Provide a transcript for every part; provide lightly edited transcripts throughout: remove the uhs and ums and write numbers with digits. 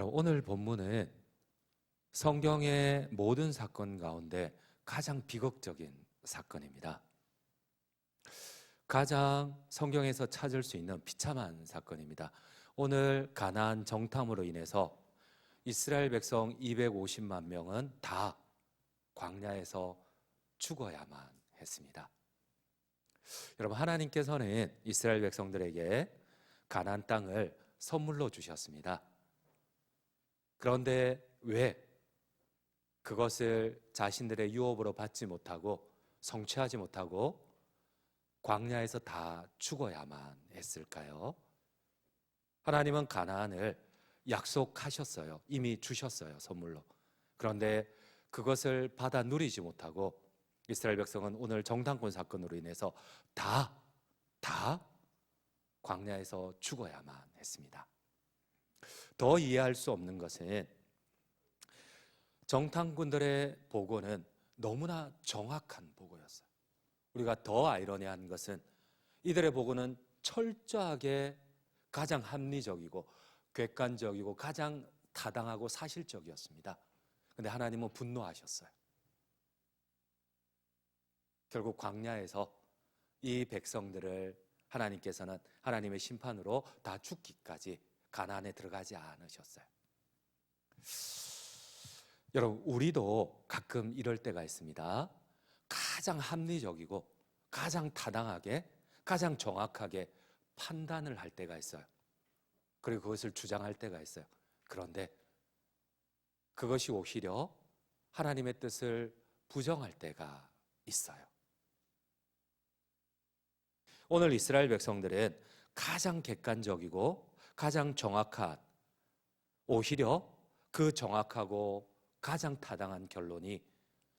여러분, 오늘 본문은 성경의 모든 사건 가운데 가장 비극적인 사건입니다. 가장 성경에서 찾을 수 있는 비참한 사건입니다. 오늘 가나안 정탐으로 인해서 이스라엘 백성 250만 명은 다 광야에서 죽어야만 했습니다. 여러분, 하나님께서는 이스라엘 백성들에게 가나안 땅을 선물로 주셨습니다. 그런데 왜 그것을 자신들의 유업으로 받지 못하고 성취하지 못하고 광야에서 다 죽어야만 했을까요? 하나님은 가나안을 약속하셨어요. 이미 주셨어요, 선물로. 그런데 그것을 받아 누리지 못하고 이스라엘 백성은 오늘 정탐꾼 사건으로 인해서 다 광야에서 죽어야만 했습니다. 더 이해할 수 없는 것은 정탐꾼들의 보고는 너무나 정확한 보고였어요. 우리가 더 아이러니한 것은 이들의 보고는 철저하게 가장 합리적이고 객관적이고 가장 타당하고 사실적이었습니다. 그런데 하나님은 분노하셨어요. 결국 광야에서 이 백성들을 하나님께서는 하나님의 심판으로 다 죽기까지 가나안에 들어가지 않으셨어요. 여러분, 우리도 가끔 이럴 때가 있습니다. 가장 합리적이고 가장 타당하게 가장 정확하게 판단을 할 때가 있어요. 그리고 그것을 주장할 때가 있어요. 그런데 그것이 오히려 하나님의 뜻을 부정할 때가 있어요. 오늘 이스라엘 백성들은 가장 객관적이고 가장 정확한, 오히려 그 정확하고 가장 타당한 결론이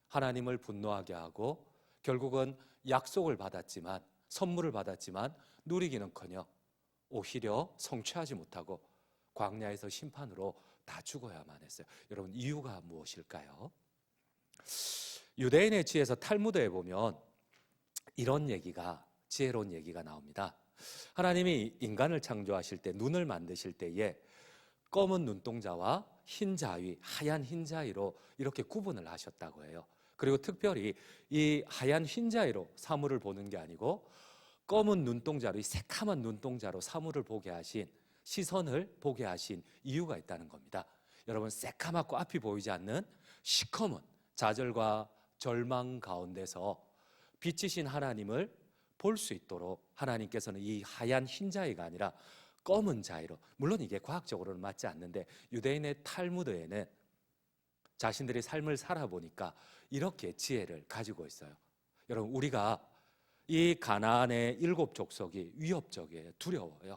하나님을 분노하게 하고 결국은 약속을 받았지만, 선물을 받았지만 누리기는커녕 오히려 성취하지 못하고 광야에서 심판으로 다 죽어야만 했어요. 여러분, 이유가 무엇일까요? 유대인의 지혜에서 탈무드에 보면 이런 얘기가, 지혜로운 얘기가 나옵니다. 하나님이 인간을 창조하실 때, 눈을 만드실 때에 검은 눈동자와 흰 자위, 하얀 흰 자위로 이렇게 구분을 하셨다고 해요. 그리고 특별히 이 하얀 흰 자위로 사물을 보는 게 아니고 검은 눈동자로, 이 새카만 눈동자로 사물을 보게 하신, 시선을 보게 하신 이유가 있다는 겁니다. 여러분, 새카맣고 앞이 보이지 않는 시커먼 좌절과 절망 가운데서 빛이신 하나님을 볼 수 있도록 하나님께서는 이 하얀 흰 자위가 아니라 검은 자위로, 물론 이게 과학적으로는 맞지 않는데 유대인의 탈무드에는 자신들이 삶을 살아보니까 이렇게 지혜를 가지고 있어요. 여러분, 우리가 이 가나안의 7 족속이 위협적이에요. 두려워요.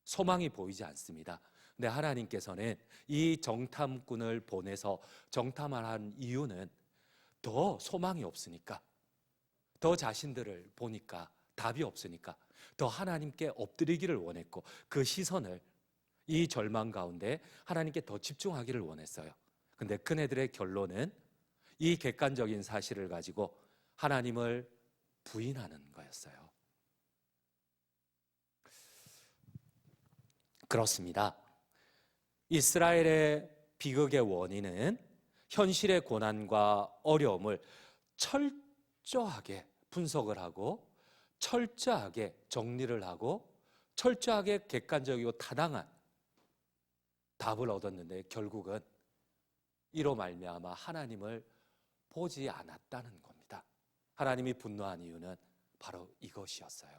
소망이 보이지 않습니다. 근데 하나님께서는 이 정탐꾼을 보내서 정탐을 한 이유는 더 소망이 없으니까, 더 자신들을 보니까 답이 없으니까 더 하나님께 엎드리기를 원했고, 그 시선을 이 절망 가운데 하나님께 더 집중하기를 원했어요. 근데 그네들의 결론은 이 객관적인 사실을 가지고 하나님을 부인하는 거였어요. 그렇습니다. 이스라엘의 비극의 원인은 현실의 고난과 어려움을 철저하게 분석을 하고 철저하게 정리를 하고 철저하게 객관적이고 타당한 답을 얻었는데 결국은 이로 말미암아 하나님을 보지 않았다는 겁니다. 하나님이 분노한 이유는 바로 이것이었어요.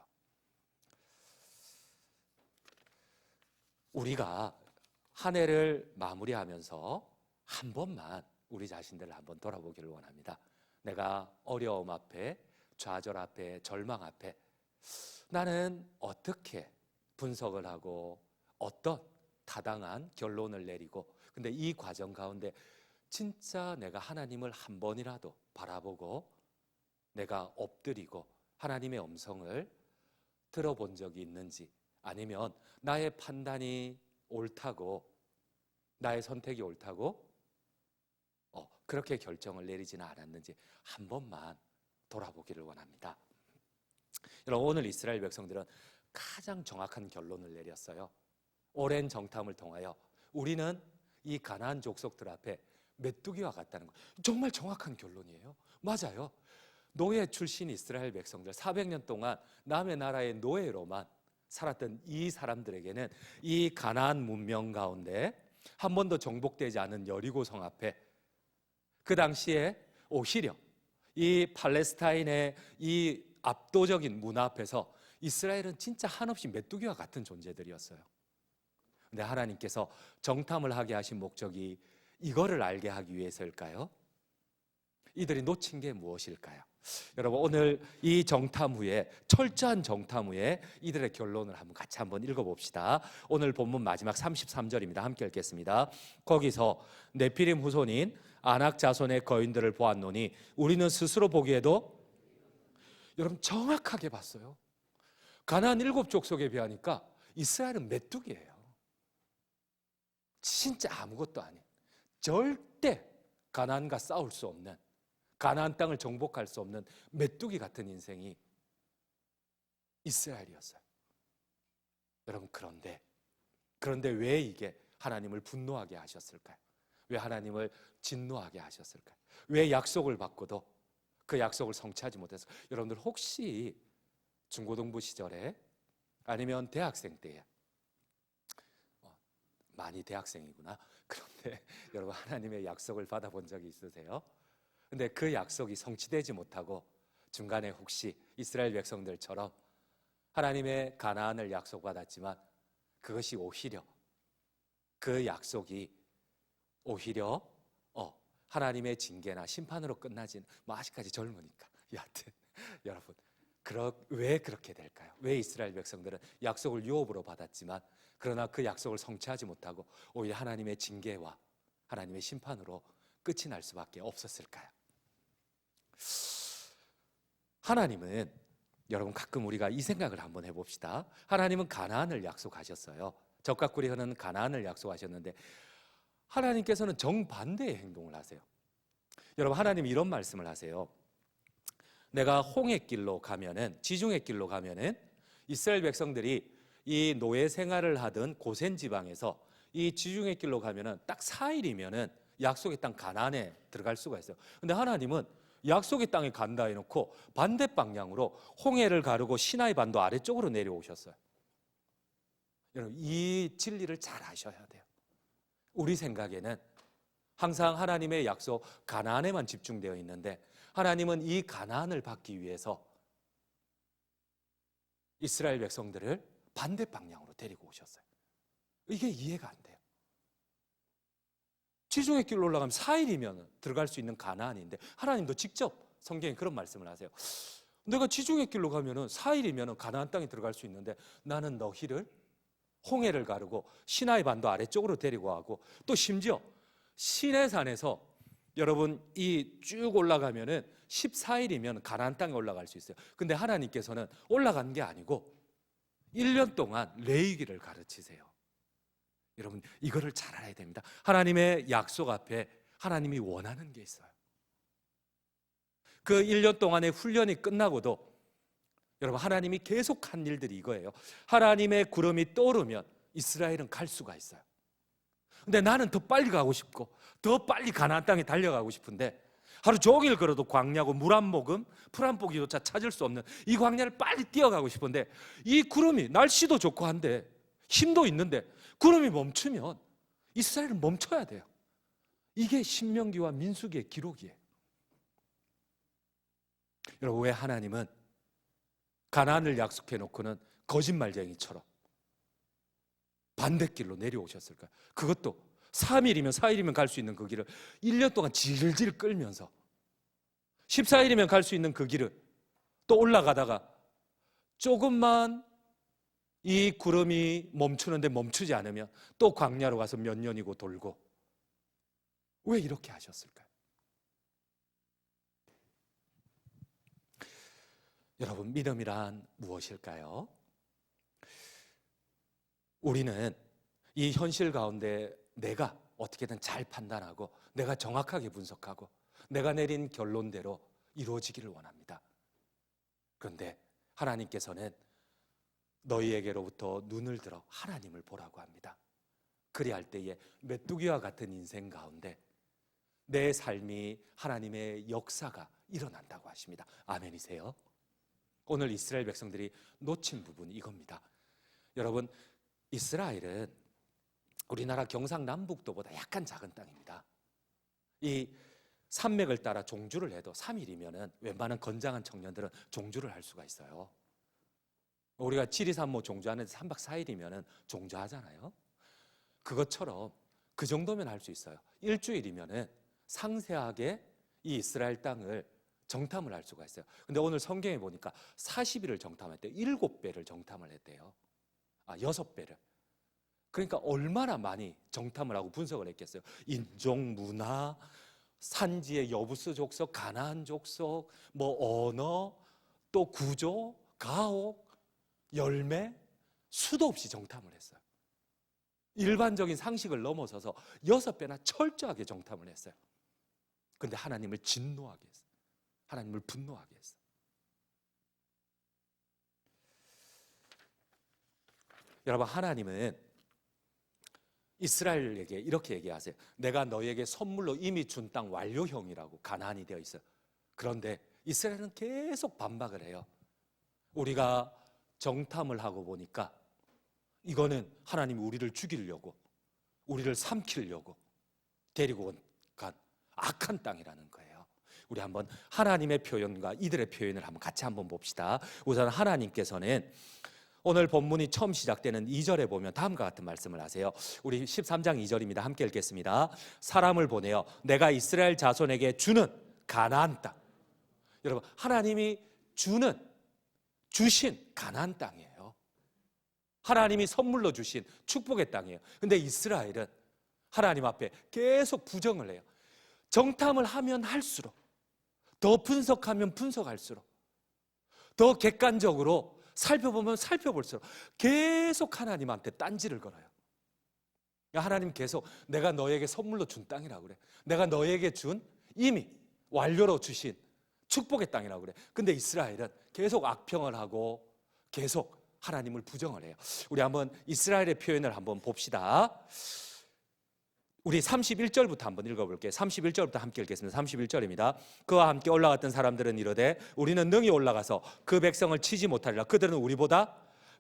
우리가 한 해를 마무리하면서 한 번만 우리 자신들을 한번 돌아보기를 원합니다. 내가 어려움 앞에, 좌절 앞에, 절망 앞에 나는 어떻게 분석을 하고 어떤 타당한 결론을 내리고, 근데 이 과정 가운데 진짜 내가 하나님을 한 번이라도 바라보고 내가 엎드리고 하나님의 음성을 들어본 적이 있는지, 아니면 나의 판단이 옳다고, 나의 선택이 옳다고 그렇게 결정을 내리지는 않았는지 한 번만 돌아보기를 원합니다. 여러분, 오늘 이스라엘 백성들은 가장 정확한 결론을 내렸어요. 오랜 정탐을 통하여 우리는 이 가나안 족속들 앞에 메뚜기와 같다는 거. 정말 정확한 결론이에요. 맞아요. 노예 출신 이스라엘 백성들 400년 동안 남의 나라의 노예로만 살았던 이 사람들에게는 이 가나안 문명 가운데 한 번도 정복되지 않은 여리고성 앞에 그 당시에 오히려 이 팔레스타인의 이 압도적인 문화 앞에서 이스라엘은 진짜 한없이 메뚜기와 같은 존재들이었어요. 근데 하나님께서 정탐을 하게 하신 목적이 이거를 알게 하기 위해서일까요? 이들이 놓친 게 무엇일까요? 여러분, 오늘 이 정탐 후에, 철저한 정탐 후에 이들의 결론을 같이 한번 읽어봅시다. 오늘 본문 마지막 33절입니다. 함께 읽겠습니다. 거기서 네피림 후손인 아낙 자손의 거인들을 보았노니 우리는 스스로 보기에도, 여러분 정확하게 봤어요. 가나안 7족속에 비하니까 이스라엘은 메뚜기예요. 진짜 아무것도 아닌, 절대 가나안과 싸울 수 없는, 가나안 땅을 정복할 수 없는 메뚜기 같은 인생이 이스라엘이었어요. 여러분, 그런데 왜 이게 하나님을 분노하게 하셨을까요? 왜 하나님을 진노하게 하셨을까요? 왜 약속을 받고도 그 약속을 성취하지 못해서? 여러분들 혹시 중고등부 시절에 아니면 대학생 때에, 많이 대학생이구나. 그런데 여러분, 하나님의 약속을 받아본 적이 있으세요? 근데 그 약속이 성취되지 못하고 중간에 혹시 이스라엘 백성들처럼 하나님의 가나안을 약속받았지만 그것이 오히려, 그 약속이 오히려 하나님의 징계나 심판으로 끝나진, 아직까지 젊으니까 여하튼 여러분, 왜 그렇게 될까요? 왜 이스라엘 백성들은 약속을 유업으로 받았지만 그러나 그 약속을 성취하지 못하고 오히려 하나님의 징계와 하나님의 심판으로 끝이 날 수밖에 없었을까요? 하나님은, 여러분 가끔 우리가 이 생각을 한번 해봅시다. 하나님은 가나안을 약속하셨어요. 적과 꿀이 흐르는 가나안을 약속하셨는데 하나님께서는 정반대의 행동을 하세요. 여러분, 하나님 이런 말씀을 하세요. 내가 홍해 길로 가면은, 지중해 길로 가면은 이스라엘 백성들이 이 노예 생활을 하던 고센 지방에서 이 지중해 길로 가면은 딱 4일이면은 약속의 땅 가나안에 들어갈 수가 있어요. 근데 하나님은 약속의 땅에 간다 해놓고 반대 방향으로 홍해를 가르고 시나이 반도 아래쪽으로 내려오셨어요. 여러분, 이 진리를 잘 아셔야 돼요. 우리 생각에는 항상 하나님의 약속 가나안에만 집중되어 있는데 하나님은 이 가나안을 받기 위해서 이스라엘 백성들을 반대 방향으로 데리고 오셨어요. 이게 이해가 안 돼요. 지중해 길로 올라가면 4일이면 들어갈 수 있는 가나안인데 하나님도 직접 성경에 그런 말씀을 하세요. 내가 지중해 길로 가면은 4일이면 가나안 땅에 들어갈 수 있는데 나는 너희를 홍해를 가르고 시나이 반도 아래쪽으로 데리고 가고, 또 심지어 시내산에서 여러분 이 쭉 올라가면은 14일이면 가나안 땅에 올라갈 수 있어요. 근데 하나님께서는 올라간 게 아니고 1년 동안 레위기를 가르치세요. 여러분, 이거를 잘 알아야 됩니다. 하나님의 약속 앞에 하나님이 원하는 게 있어요. 그 1년 동안의 훈련이 끝나고도 여러분, 하나님이 계속한 일들이 이거예요. 하나님의 구름이 떠오르면 이스라엘은 갈 수가 있어요. 근데 나는 더 빨리 가고 싶고 더 빨리 가나안 땅에 달려가고 싶은데 하루 종일 걸어도 광야고 물 한 모금, 풀 한 포기조차 찾을 수 없는 이 광야를 빨리 뛰어가고 싶은데 이 구름이, 날씨도 좋고 한데 힘도 있는데 구름이 멈추면 이스라엘은 멈춰야 돼요. 이게 신명기와 민수기의 기록이에요. 여러분, 왜 하나님은 가나안을 약속해 놓고는 거짓말쟁이처럼 반대길로 내려오셨을까요? 그것도 3일이면 4일이면 갈 수 있는 그 길을 1년 동안 질질 끌면서 14일이면 갈 수 있는 그 길을 또 올라가다가 조금만 이 구름이 멈추는데 멈추지 않으면 또 광야로 가서 몇 년이고 돌고, 왜 이렇게 하셨을까요? 여러분, 믿음이란 무엇일까요? 우리는 이 현실 가운데 내가 어떻게든 잘 판단하고 내가 정확하게 분석하고 내가 내린 결론대로 이루어지기를 원합니다. 그런데 하나님께서는 너희에게로부터 눈을 들어 하나님을 보라고 합니다. 그리할 때에 메뚜기와 같은 인생 가운데 내 삶이 하나님의 역사가 일어난다고 하십니다. 아멘이세요? 오늘 이스라엘 백성들이 놓친 부분이 이겁니다. 여러분, 이스라엘은 우리나라 경상남북도보다 약간 작은 땅입니다. 이 산맥을 따라 종주를 해도 3일이면 웬만한 건장한 청년들은 종주를 할 수가 있어요. 우리가 지리산모 종주하는데 3박 4일이면 종주하잖아요. 그것처럼 그 정도면 할 수 있어요. 일주일이면 상세하게 이 이스라엘 땅을 정탐을 할 수가 있어요. 근데 오늘 성경에 보니까 40일을 정탐했대요. 7배를 정탐을 했대요. 6배를. 그러니까 얼마나 많이 정탐을 하고 분석을 했겠어요. 인종, 문화, 산지의 여부스 족속, 가나안 족속, 뭐 언어, 또 구조, 가옥, 열매, 수도 없이 정탐을 했어요. 일반적인 상식을 넘어서서 6배나 철저하게 정탐을 했어요. 근데 하나님을 진노하게 했어요. 하나님을 분노하게 했어요. 여러분, 하나님은 이스라엘에게 이렇게 얘기하세요. 내가 너에게 선물로 이미 준 땅 완료형이라고 가나안이 되어 있어요. 그런데 이스라엘은 계속 반박을 해요. 우리가 정탐을 하고 보니까 이거는 하나님이 우리를 죽이려고, 우리를 삼키려고 데리고 간 악한 땅이라는 거예요. 우리 한번 하나님의 표현과 이들의 표현을 같이 한번 봅시다. 우선 하나님께서는 오늘 본문이 처음 시작되는 2절에 보면 다음과 같은 말씀을 하세요. 우리 13장 2절입니다. 함께 읽겠습니다. 사람을 보내어 내가 이스라엘 자손에게 주는 가나안 땅. 여러분, 하나님이 주신 가나안 땅이에요. 하나님이 선물로 주신 축복의 땅이에요. 근데 이스라엘은 하나님 앞에 계속 부정을 해요. 정탐을 하면 할수록, 더 분석하면 분석할수록, 더 객관적으로 살펴보면 살펴볼수록 계속 하나님한테 딴지를 걸어요. 하나님 계속 내가 너에게 선물로 준 땅이라고 그래. 내가 너에게 준 이미 완료로 주신 축복의 땅이라고 그래. 근데 이스라엘은 계속 악평을 하고 계속 하나님을 부정을 해요. 우리 한번 이스라엘의 표현을 한번 봅시다. 우리 31절부터 한번 읽어볼게요. 31절부터 함께 읽겠습니다. 31절입니다. 그와 함께 올라갔던 사람들은 이르되 우리는 능히 올라가서 그 백성을 치지 못하리라. 그들은 우리보다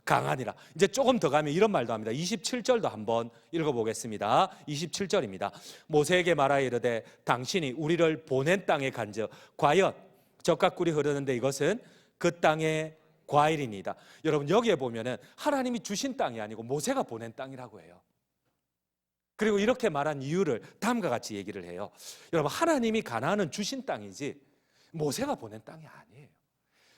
강하니라. 이제 조금 더 가면 이런 말도 합니다. 27절도 한번 읽어보겠습니다. 27절입니다. 모세에게 말하여 이르되 당신이 우리를 보낸 땅에 간즉 과연 젖과 꿀이 흐르는데 이것은 그 땅의 과일이니이다. 여러분, 여기에 보면은 하나님이 주신 땅이 아니고 모세가 보낸 땅이라고 해요. 그리고 이렇게 말한 이유를 다음과 같이 얘기를 해요. 여러분, 하나님이 가나안은 주신 땅이지 모세가 보낸 땅이 아니에요.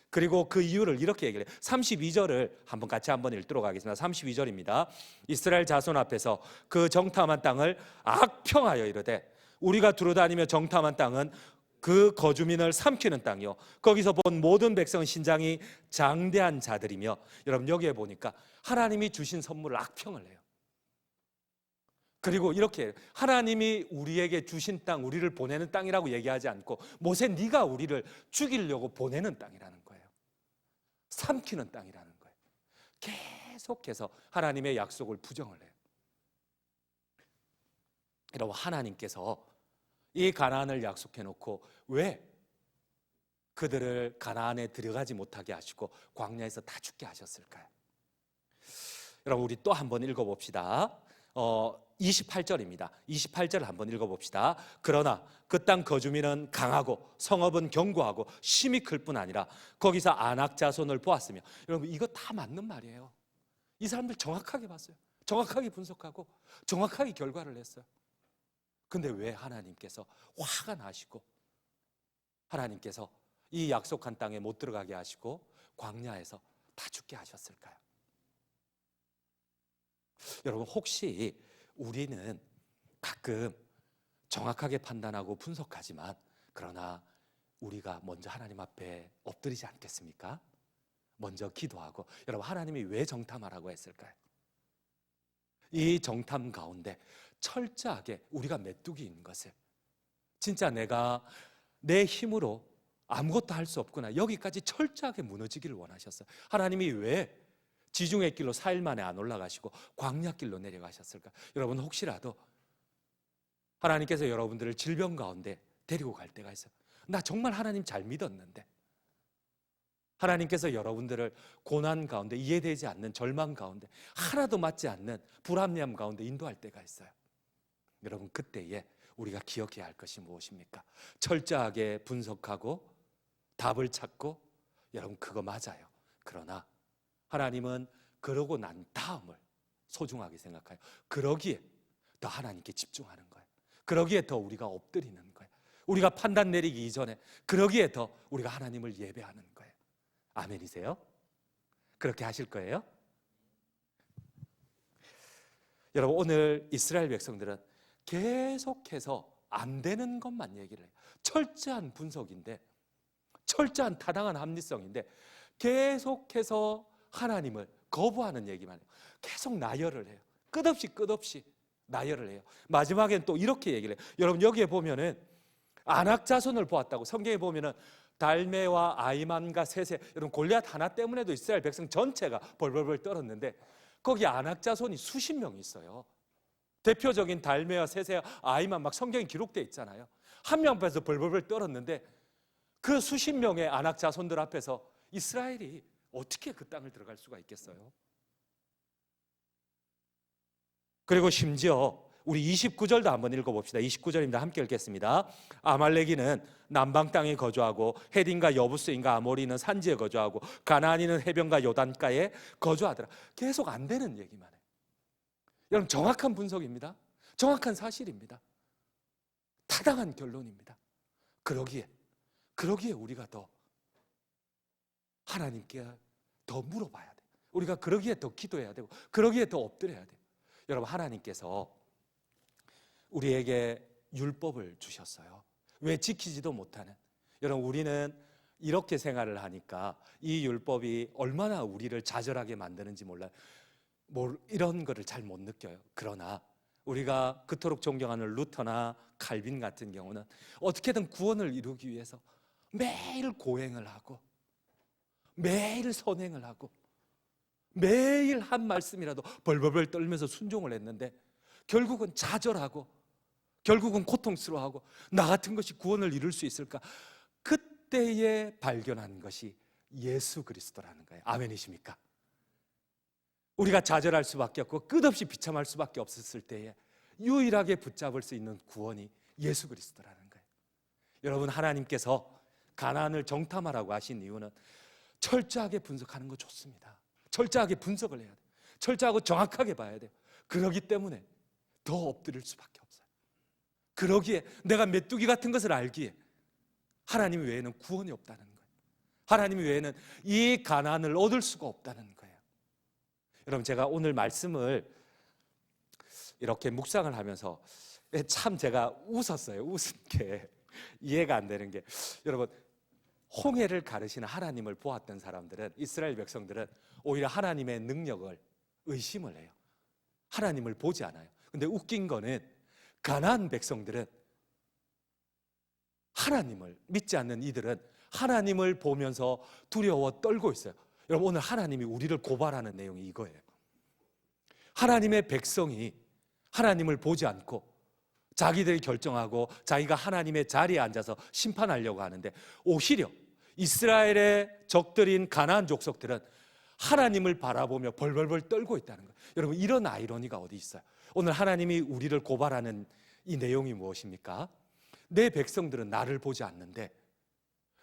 그리고 그 이유를 이렇게 얘기를 해요. 32절을 같이 한번 읽도록 하겠습니다. 32절입니다. 이스라엘 자손 앞에서 그 정탐한 땅을 악평하여 이르되 우리가 두루다니며 정탐한 땅은 그 거주민을 삼키는 땅이요 거기서 본 모든 백성은 신장이 장대한 자들이며. 여러분, 여기에 보니까 하나님이 주신 선물을 악평을 해요. 그리고 이렇게 하나님이 우리에게 주신 땅, 우리를 보내는 땅이라고 얘기하지 않고 모세 네가 우리를 죽이려고 보내는 땅이라는 거예요. 삼키는 땅이라는 거예요. 계속해서 하나님의 약속을 부정을 해요. 여러분, 하나님께서 이 가나안을 약속해 놓고 왜 그들을 가나안에 들어가지 못하게 하시고 광야에서 다 죽게 하셨을까요? 여러분, 우리 또 한번 읽어봅시다. 28절입니다. 28절을 한번 읽어봅시다. 그러나 그 땅 거주민은 강하고 성읍은 견고하고 심히 클 뿐 아니라 거기서 아낙 자손을 보았으며. 여러분, 이거 다 맞는 말이에요. 이 사람들 정확하게 봤어요. 정확하게 분석하고 정확하게 결과를 냈어요. 근데 왜 하나님께서 화가 나시고 하나님께서 이 약속한 땅에 못 들어가게 하시고 광야에서 다 죽게 하셨을까요? 여러분, 혹시 우리는 가끔 정확하게 판단하고 분석하지만 그러나 우리가 먼저 하나님 앞에 엎드리지 않겠습니까? 먼저 기도하고. 여러분, 하나님이 왜 정탐하라고 했을까요? 이 정탐 가운데 철저하게 우리가 메뚜기인 것을, 진짜 내가 내 힘으로 아무것도 할 수 없구나, 여기까지 철저하게 무너지기를 원하셨어요. 하나님이 왜 지중해 길로 4일 만에 안 올라가시고 광야 길로 내려가셨을까? 여러분 혹시라도 하나님께서 여러분들을 질병 가운데 데리고 갈 때가 있어요. 나 정말 하나님 잘 믿었는데 하나님께서 여러분들을 고난 가운데, 이해되지 않는 절망 가운데, 하나도 맞지 않는 불합리함 가운데 인도할 때가 있어요. 여러분 그때에 우리가 기억해야 할 것이 무엇입니까? 철저하게 분석하고 답을 찾고, 여러분 그거 맞아요. 그러나 하나님은 그러고 난 다음을 소중하게 생각해요. 그러기에 더 하나님께 집중하는 거예요. 그러기에 더 우리가 엎드리는 거예요. 우리가 판단 내리기 이전에 그러기에 더 우리가 하나님을 예배하는 거예요. 아멘이세요? 그렇게 하실 거예요? 여러분 오늘 이스라엘 백성들은 계속해서 안 되는 것만 얘기를 해요. 철저한 분석인데, 철저한 타당한 합리성인데 계속해서 하나님을 거부하는 얘기만 해요. 계속 나열을 해요. 끝없이 나열을 해요. 마지막엔 또 이렇게 얘기를 해요. 여러분 여기에 보면은 아낙 자손을 보았다고, 성경에 보면은 달메와 아이만과 세세, 여러분 골리앗 하나 때문에도 이스라엘 백성 전체가 벌벌벌 떨었는데 거기 아낙 자손이 수십 명 있어요. 대표적인 달메와 세세와 아이만 막 성경에 기록되어 있잖아요. 한 명 앞에서 벌벌벌 떨었는데 그 수십 명의 아낙 자손들 앞에서 이스라엘이 어떻게 그 땅을 들어갈 수가 있겠어요? 그리고 심지어 우리 29절도 한번 읽어봅시다. 29절입니다. 함께 읽겠습니다. 아말렉이는 남방 땅에 거주하고 헤딘과 여부스인과 아모리는 산지에 거주하고 가나안이는 해변과 요단가에 거주하더라. 계속 안 되는 얘기만 해요. 여러분 정확한 분석입니다. 정확한 사실입니다. 타당한 결론입니다. 그러기에 우리가 더 하나님께 더 물어봐야 돼요. 우리가 그러기에 더 기도해야 되고 그러기에 더 엎드려야 돼요. 여러분 하나님께서 우리에게 율법을 주셨어요. 왜 지키지도 못하는, 여러분 우리는 이렇게 생활을 하니까 이 율법이 얼마나 우리를 좌절하게 만드는지 몰라요. 이런 거를 잘 못 느껴요. 그러나 우리가 그토록 존경하는 루터나 칼빈 같은 경우는 어떻게든 구원을 이루기 위해서 매일 고행을 하고 매일 선행을 하고 매일 한 말씀이라도 벌벌벌 떨면서 순종을 했는데 결국은 좌절하고 결국은 고통스러워하고 나 같은 것이 구원을 이룰 수 있을까? 그때에 발견한 것이 예수 그리스도라는 거예요. 아멘이십니까? 우리가 좌절할 수밖에 없고 끝없이 비참할 수밖에 없었을 때에 유일하게 붙잡을 수 있는 구원이 예수 그리스도라는 거예요. 여러분 하나님께서 가나안을 정탐하라고 하신 이유는 철저하게 분석하는 거 좋습니다. 철저하게 분석을 해야 돼요. 철저하고 정확하게 봐야 돼요. 그러기 때문에 더 엎드릴 수밖에 없어요. 그러기에 내가 메뚜기 같은 것을 알기에 하나님 외에는 구원이 없다는 거예요. 하나님 외에는 이 가나안을 얻을 수가 없다는 거예요. 여러분 제가 오늘 말씀을 이렇게 묵상을 하면서 참 제가 웃었어요. 웃은 게 이해가 안 되는 게, 여러분 홍해를 가르시는 하나님을 보았던 사람들은, 이스라엘 백성들은 오히려 하나님의 능력을 의심을 해요. 하나님을 보지 않아요. 근데 웃긴 거는 가나안 백성들은, 하나님을 믿지 않는 이들은 하나님을 보면서 두려워 떨고 있어요. 여러분 오늘 하나님이 우리를 고발하는 내용이 이거예요. 하나님의 백성이 하나님을 보지 않고 자기들이 결정하고 자기가 하나님의 자리에 앉아서 심판하려고 하는데, 오히려 이스라엘의 적들인 가나안 족속들은 하나님을 바라보며 벌벌벌 떨고 있다는 거예요. 여러분 이런 아이러니가 어디 있어요? 오늘 하나님이 우리를 고발하는 이 내용이 무엇입니까? 내 백성들은 나를 보지 않는데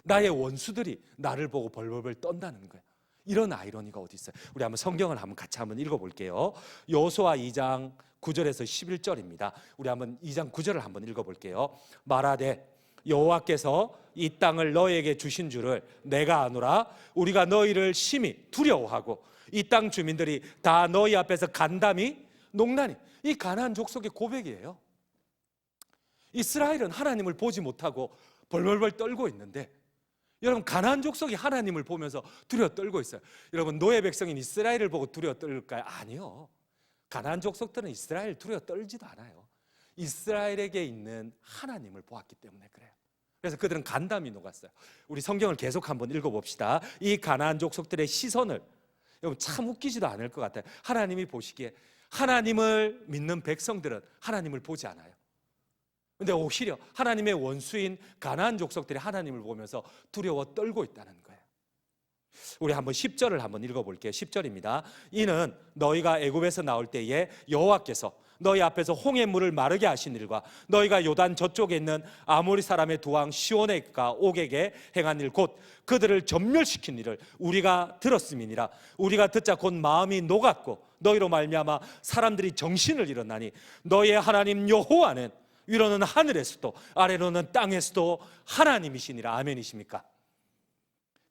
나의 원수들이 나를 보고 벌벌벌 떤다는 거예요. 이런 아이러니가 어디 있어요? 우리 한번 성경을 같이 한번 읽어볼게요. 여호수아 2장 9절에서 11절입니다. 우리 한번 2장 9절을 한번 읽어볼게요. 말하되 여호와께서 이 땅을 너에게 주신 줄을 내가 아노라. 우리가 너희를 심히 두려워하고 이 땅 주민들이 다 너희 앞에서 간담이 농나니. 이 가나안 족속의 고백이에요. 이스라엘은 하나님을 보지 못하고 벌벌벌 떨고 있는데, 여러분 가나안 족속이 하나님을 보면서 두려워 떨고 있어요. 여러분 노예 백성인 이스라엘을 보고 두려워 떨까요? 아니요. 가나안 족속들은 이스라엘 두려워 떨지도 않아요. 이스라엘에게 있는 하나님을 보았기 때문에 그래요. 그래서 그들은 간담이 녹았어요. 우리 성경을 계속 한번 읽어봅시다. 이 가나안 족속들의 시선을 여러분 참 웃기지도 않을 것 같아요. 하나님이 보시기에 하나님을 믿는 백성들은 하나님을 보지 않아요. 근데 오히려 하나님의 원수인 가나안 족속들이 하나님을 보면서 두려워 떨고 있다는 거예요. 우리 한번 10절을 한번 읽어볼게요. 10절입니다. 이는 너희가 애굽에서 나올 때에 여호와께서 너희 앞에서 홍해 물을 마르게 하신 일과 너희가 요단 저쪽에 있는 아모리 사람의 두 왕 시온과 옥에게 행한 일 곧 그들을 전멸시킨 일을 우리가 들었음이니라. 우리가 듣자 곧 마음이 녹았고 너희로 말미암아 사람들이 정신을 잃었나니 너희의 하나님 여호와는 위로는 하늘에서도 아래로는 땅에서도 하나님이시니라. 아멘이십니까?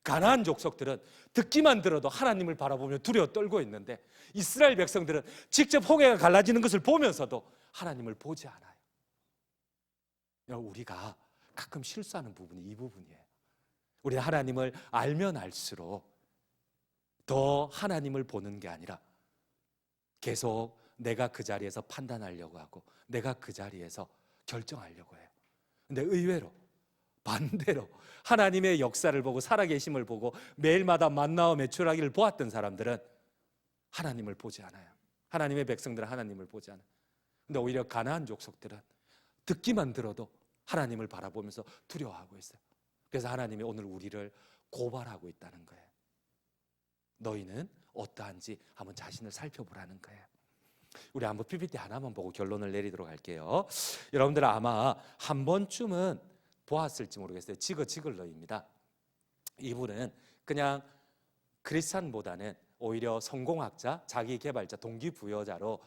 가나안 족속들은 듣기만 들어도 하나님을 바라보며 두려워 떨고 있는데 이스라엘 백성들은 직접 홍해가 갈라지는 것을 보면서도 하나님을 보지 않아요. 우리가 가끔 실수하는 부분이 이 부분이에요. 우리는 하나님을 알면 알수록 더 하나님을 보는 게 아니라 계속 내가 그 자리에서 판단하려고 하고 내가 그 자리에서 결정하려고 해요. 근데 의외로 반대로 하나님의 역사를 보고 살아계심을 보고 매일마다 만나와 매출하기를 보았던 사람들은 하나님을 보지 않아요. 하나님의 백성들은 하나님을 보지 않아요. 근데 오히려 가나안 족속들은 듣기만 들어도 하나님을 바라보면서 두려워하고 있어요. 그래서 하나님이 오늘 우리를 고발하고 있다는 거예요. 너희는 어떠한지 한번 자신을 살펴보라는 거예요. 우리 한번 PPT 하나만 보고 결론을 내리도록 할게요. 여러분들 아마 한 번쯤은 보았을지 모르겠어요. 지거 지글러입니다. 이분은 그냥 크리스찬보다는 오히려 성공학자, 자기개발자, 동기부여자로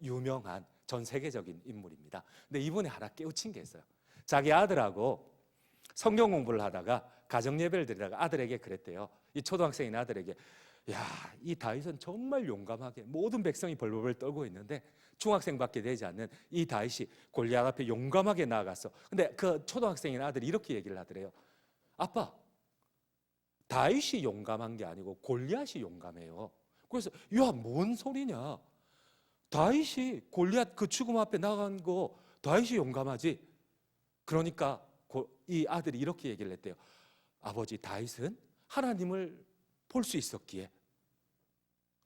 유명한 전 세계적인 인물입니다. 근데 이분이 하나 깨우친 게 있어요. 자기 아들하고 성경 공부를 하다가 가정예배를 드리다가 아들에게 그랬대요. 이 초등학생인 아들에게, 야, 이 다윗은 정말 용감하게 모든 백성이 벌벌 떨고 있는데 중학생밖에 되지 않는 이 다윗이 골리앗 앞에 용감하게 나아갔어. 근데 그 초등학생인 아들이 이렇게 얘기를 하더래요. 아빠, 다윗이 용감한 게 아니고 골리앗이 용감해요. 그래서 야, 뭔 소리냐? 다윗이 골리앗 그 죽음 앞에 나간 거 다윗이 용감하지. 그러니까 이 아들이 이렇게 얘기를 했대요. 아버지, 다윗은 하나님을 볼 수 있었기에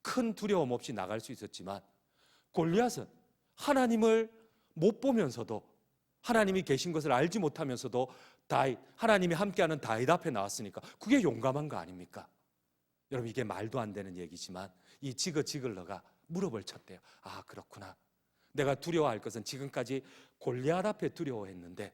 큰 두려움 없이 나갈 수 있었지만 골리앗은 하나님을 못 보면서도 하나님이 계신 것을 알지 못하면서도 하나님이 함께하는 다윗 앞에 나왔으니까 그게 용감한 거 아닙니까? 여러분, 이게 말도 안 되는 얘기지만 이 지글러가 무릎을 쳤대요. 아, 그렇구나. 내가 두려워할 것은 지금까지 골리앗 앞에 두려워했는데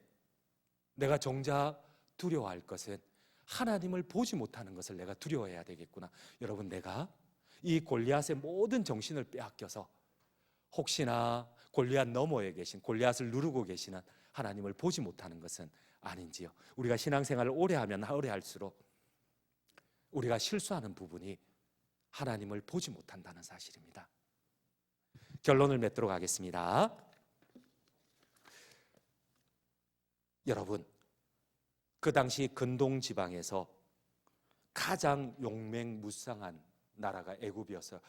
내가 정작 두려워할 것은 하나님을 보지 못하는 것을 내가 두려워해야 되겠구나. 여러분, 내가 이 골리앗의 모든 정신을 빼앗겨서 혹시나 골리앗 너머에 계신, 골리앗을 누르고 계시는 하나님을 보지 못하는 것은 아닌지요. 우리가 신앙생활을 오래 하면 오래 할수록 우리가 실수하는 부분이 하나님을 보지 못한다는 사실입니다. 결론을 맺도록 하겠습니다. 여러분, 그 당시 근동 지방에서 가장 용맹무쌍한 나라가 애굽이었어요.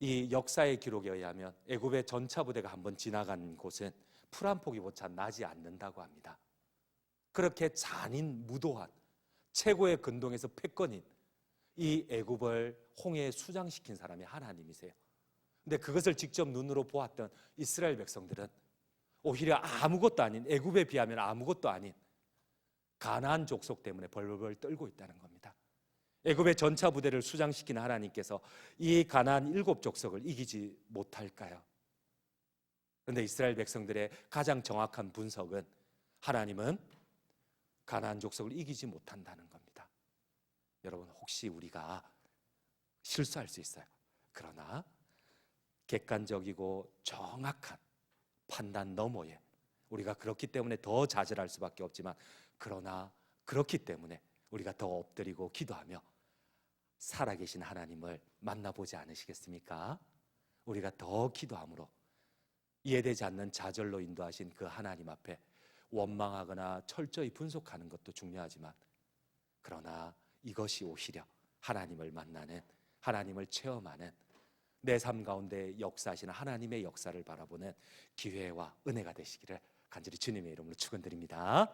이 역사의 기록에 의하면 애굽의 전차 부대가 한번 지나간 곳은 풀 한 포기보다 나지 않는다고 합니다. 그렇게 잔인 무도한 최고의 근동에서 패권인 이 애굽을 홍해에 수장시킨 사람이 하나님이세요. 근데 그것을 직접 눈으로 보았던 이스라엘 백성들은 오히려 아무것도 아닌, 애굽에 비하면 아무것도 아닌 가나안 족속 때문에 벌벌 떨고 있다는 겁니다. 애굽의 전차 부대를 수장시킨 하나님께서 이 가나안 7족속을 이기지 못할까요? 그런데 이스라엘 백성들의 가장 정확한 분석은 하나님은 가나안 족속을 이기지 못한다는 겁니다. 여러분, 혹시 우리가 실수할 수 있어요. 그러나 객관적이고 정확한 판단 너머에 우리가 그렇기 때문에 더 좌절할 수밖에 없지만, 그러나 그렇기 때문에 우리가 더 엎드리고 기도하며 살아계신 하나님을 만나보지 않으시겠습니까? 우리가 더 기도함으로 이해되지 않는 좌절로 인도하신 그 하나님 앞에 원망하거나 철저히 분석하는 것도 중요하지만, 그러나 이것이 오히려 하나님을 만나는, 하나님을 체험하는, 내 삶 가운데 역사하시는 하나님의 역사를 바라보는 기회와 은혜가 되시기를 간절히 주님의 이름으로 축원드립니다.